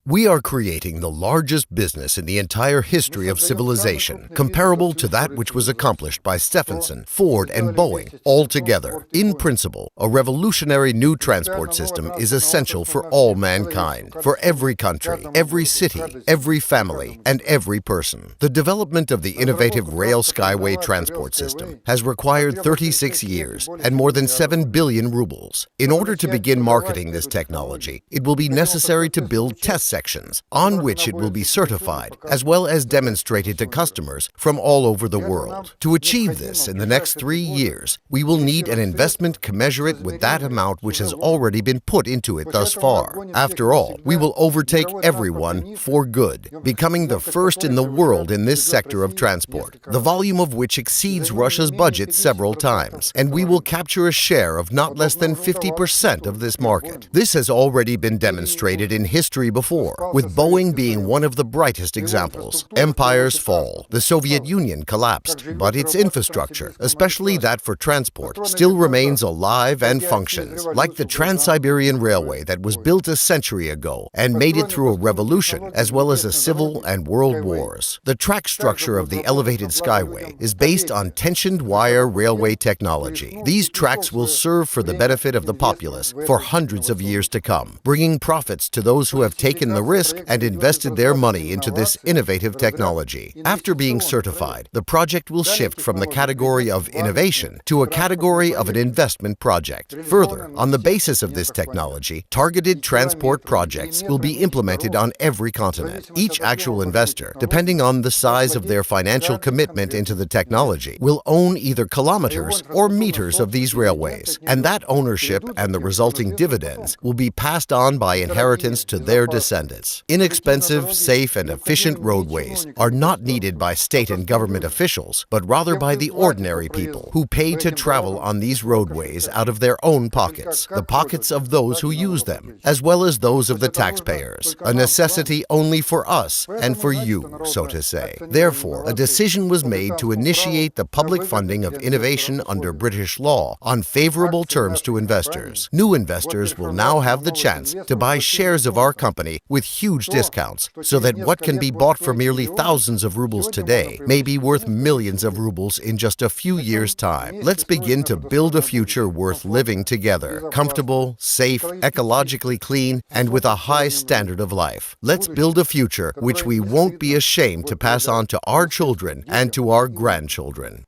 We are creating the largest business in the entire history of civilization, comparable to that which was accomplished by Stephenson, Ford, and Boeing all together. In principle, a revolutionary new transport system is essential for all mankind, for every country, every city, every family, and every person. The development of the innovative rail skyway transport system has required 36 years and more than 7 billion rubles. In order to begin marketing this technology, it will be necessary to build test sections on which it will be certified, as well as demonstrated to customers from all over the world. To achieve this in the next 3 years, we will need an investment commensurate with that amount which has already been put into it thus far. After all, we will overtake everyone for good, becoming the first in the world in this sector of transport, the volume of which exceeds Russia's budget several times, and we will capture a share of not less than 50% of this market. This has already been demonstrated in history before, with Boeing being one of the brightest examples. Empires fall. The Soviet Union collapsed, but its infrastructure, especially that for transport, still remains alive and functions, like the Trans-Siberian Railway that was built a century ago and made it through a revolution as well as a civil and world wars. The track structure of the elevated skyway is based on tensioned wire railway technology. These tracks will serve for the benefit of the populace for hundreds of years to come, bringing profits to those who have taken the risk and invested their money into this innovative technology. After being certified, the project will shift from the category of innovation to a category of an investment project. Further, on the basis of this technology, targeted transport projects will be implemented on every continent. Each actual investor, depending on the size of their financial commitment into the technology, will own either kilometers or meters of these railways, and that ownership and the resulting dividends will be passed on by inheritance to their descendants. Inexpensive, safe, and efficient roadways are not needed by state and government officials, but rather by the ordinary people who pay to travel on these roadways out of their own pockets, the pockets of those who use them, as well as those of the taxpayers, a necessity only for us and for you, so to say. Therefore, a decision was made to initiate the public funding of innovation under British law on favorable terms to investors. New investors will now have the chance to buy shares of our company with huge discounts, so that what can be bought for merely thousands of rubles today may be worth millions of rubles in just a few years' time. Let's begin to build a future worth living together, comfortable, safe, ecologically clean, and with a high standard of life. Let's build a future which we won't be ashamed to pass on to our children and to our grandchildren.